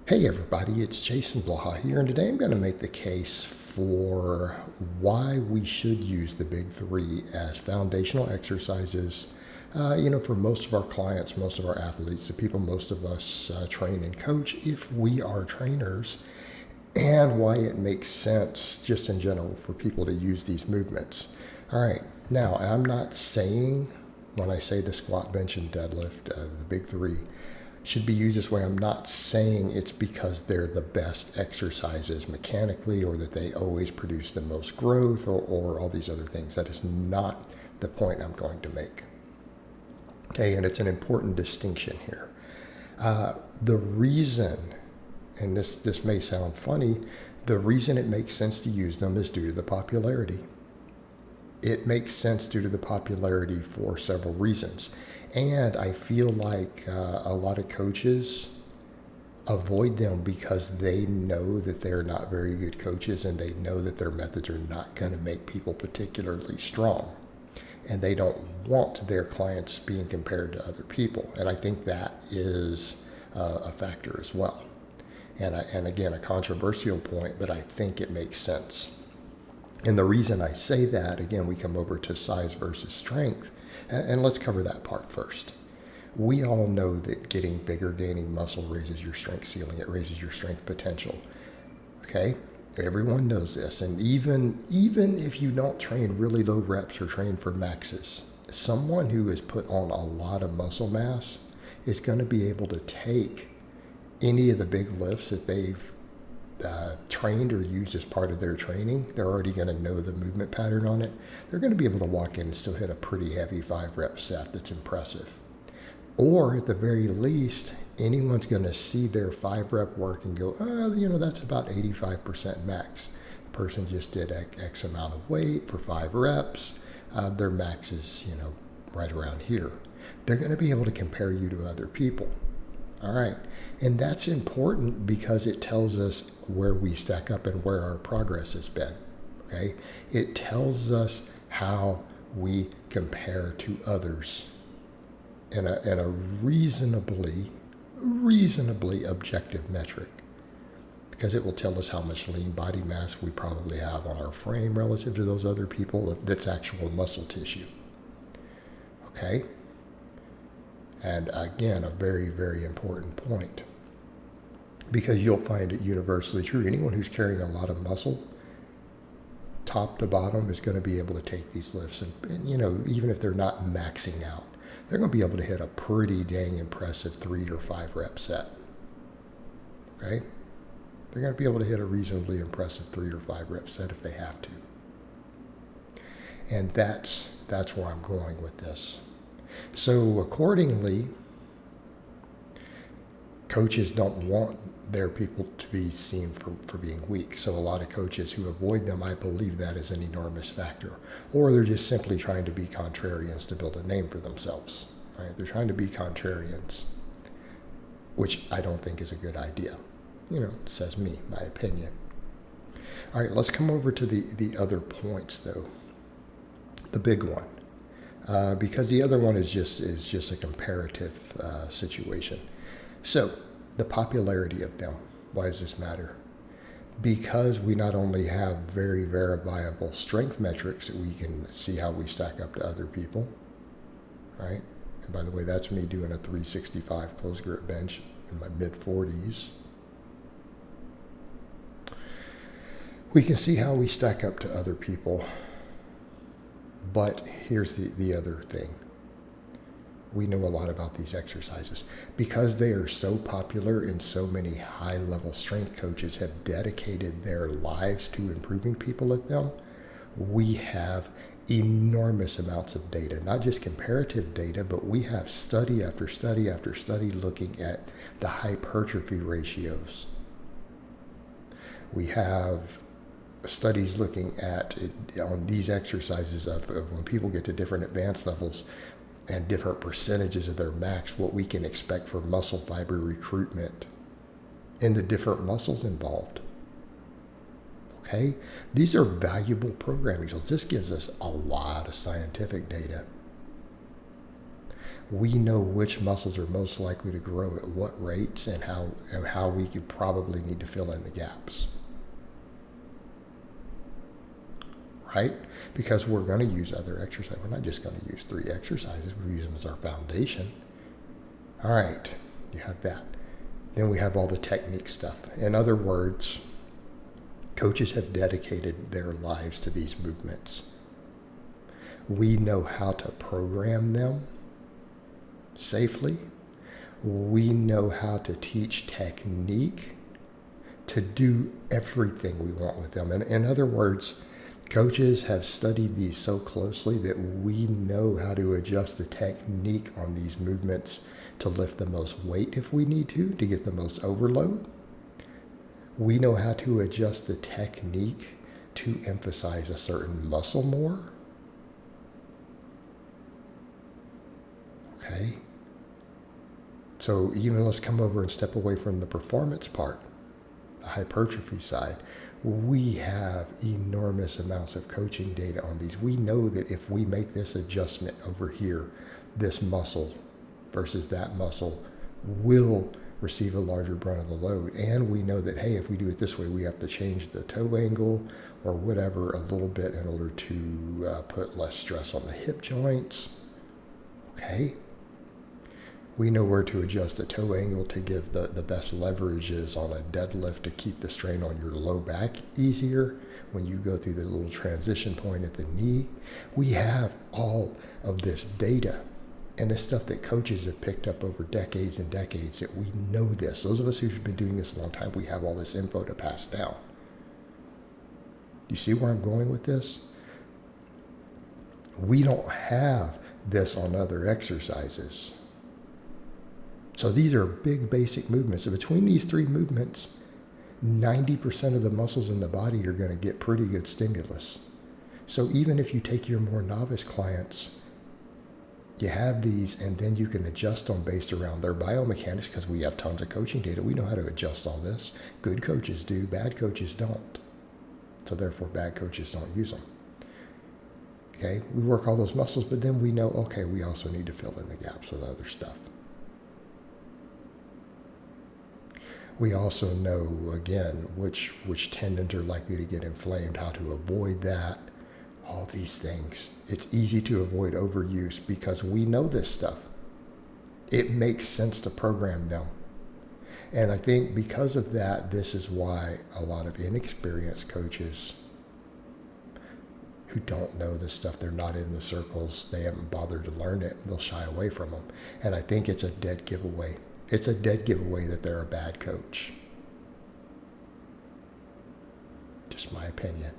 Hey everybody, it's Jason Blaha here, and today I'm going to make the case for why we should use the big three as foundational exercises, for most of our clients, most of our athletes, the people most of us train and coach if we are trainers, and why it makes sense just in general for people to use these movements. All right, now I'm not saying when I say the squat, bench, and deadlift, the big three, should be used this way. I'm not saying it's because they're the best exercises mechanically or that they always produce the most growth or all these other things. That is not the point I'm going to make. Okay, and it's an important distinction here. The reason, and this may sound funny, the reason it makes sense to use them is due to the popularity. It makes sense due to the popularity for several reasons. And I feel like a lot of coaches avoid them because they know that they're not very good coaches and they know that their methods are not going to make people particularly strong. And they don't want their clients being compared to other people. And I think that is a factor as well. And again, a controversial point, but I think it makes sense. And the reason I say that, again, we come over to size versus strength. And let's cover that part first. We all know that getting bigger, gaining muscle raises your strength ceiling. It raises your strength potential. Okay? Everyone knows this. And even if you don't train really low reps or train for maxes, someone who has put on a lot of muscle mass is going to be able to take any of the big lifts that they've trained or used as part of their training. They're already going to know the movement pattern on it. They're going to be able to walk in and still hit a pretty heavy 5-rep set that's impressive. Or at the very least, anyone's going to see their 5-rep work and go, that's about 85% max. The person just did X amount of weight for 5 reps. Their max is, right around here. They're going to be able to compare you to other people. All right. And that's important because it tells us where we stack up and where our progress has been. Okay. It tells us how we compare to others in a reasonably objective metric, because it will tell us how much lean body mass we probably have on our frame relative to those other people. That's actual muscle tissue. Okay. And again, a very, very important point, because you'll find it universally true. Anyone who's carrying a lot of muscle, top to bottom, is going to be able to take these lifts. And even if they're not maxing out, they're going to be able to hit a pretty dang impressive 3 or 5 rep set. Okay? They're going to be able to hit a reasonably impressive 3 or 5 rep set if they have to. And that's where I'm going with this. So accordingly, coaches don't want their people to be seen for being weak. So a lot of coaches who avoid them, I believe that is an enormous factor. Or they're just simply trying to be contrarians to build a name for themselves. Right? They're trying to be contrarians, which I don't think is a good idea. Says me, my opinion. All right, let's come over to the other points, though. The big one. Because the other one is just a comparative situation. So the popularity of them. Why does this matter? Because we not only have very verifiable strength metrics that we can see how we stack up to other people, right? And by the way, that's me doing a 365 close grip bench in my mid-40s. We can see how we stack up to other people. But here's the other thing. We know a lot about these exercises. Because they are so popular and so many high-level strength coaches have dedicated their lives to improving people at them, we have enormous amounts of data. Not just comparative data, but we have study after study after study looking at the hypertrophy ratios. We have studies looking at it on these exercises of when people get to different advanced levels and different percentages of their max, what we can expect for muscle fiber recruitment in the different muscles involved. Okay? These are valuable programming tools. This gives us a lot of scientific data. We know which muscles are most likely to grow at what rates and how we could probably need to fill in the gaps. Right? Because we're going to use other exercises. We're not just going to use 3 exercises. We use them as our foundation. All right, you have that. Then we have all the technique stuff. In other words, coaches have dedicated their lives to these movements. We know how to program them safely. We know how to teach technique to do everything we want with them. And in other words, coaches have studied these so closely that we know how to adjust the technique on these movements to lift the most weight if we need to get the most overload. We know how to adjust the technique to emphasize a certain muscle more. Okay? So even let's come over and step away from the performance part, the hypertrophy side. We have enormous amounts of coaching data on these. We know that if we make this adjustment over here, this muscle versus that muscle will receive a larger brunt of the load. And we know that, hey, if we do it this way, we have to change the toe angle or whatever a little bit in order to put less stress on the hip joints. Okay? We know where to adjust the toe angle to give the best leverages on a deadlift to keep the strain on your low back easier when you go through the little transition point at the knee. We have all of this data and this stuff that coaches have picked up over decades and decades, that we know this. Those of us who've been doing this a long time, we have all this info to pass down. You see where I'm going with this? We don't have this on other exercises. So these are big basic movements. So between these 3 movements, 90% of the muscles in the body are going to get pretty good stimulus. So even if you take your more novice clients, you have these, and then you can adjust them based around their biomechanics, because we have tons of coaching data. We know how to adjust all this. Good coaches do, bad coaches don't. So therefore, bad coaches don't use them. Okay, we work all those muscles, but then we know, okay, we also need to fill in the gaps with other stuff. We also know, again, which tendons are likely to get inflamed, how to avoid that, all these things. It's easy to avoid overuse because we know this stuff. It makes sense to program them. And I think because of that, this is why a lot of inexperienced coaches who don't know this stuff, they're not in the circles, they haven't bothered to learn it, they'll shy away from them. And I think it's a dead giveaway. It's a dead giveaway that they're a bad coach. Just my opinion.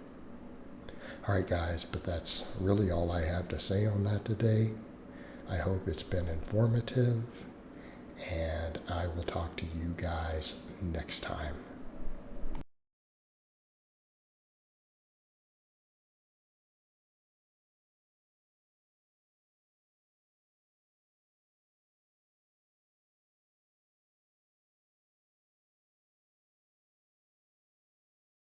All right, guys, but that's really all I have to say on that today. I hope it's been informative, and I will talk to you guys next time.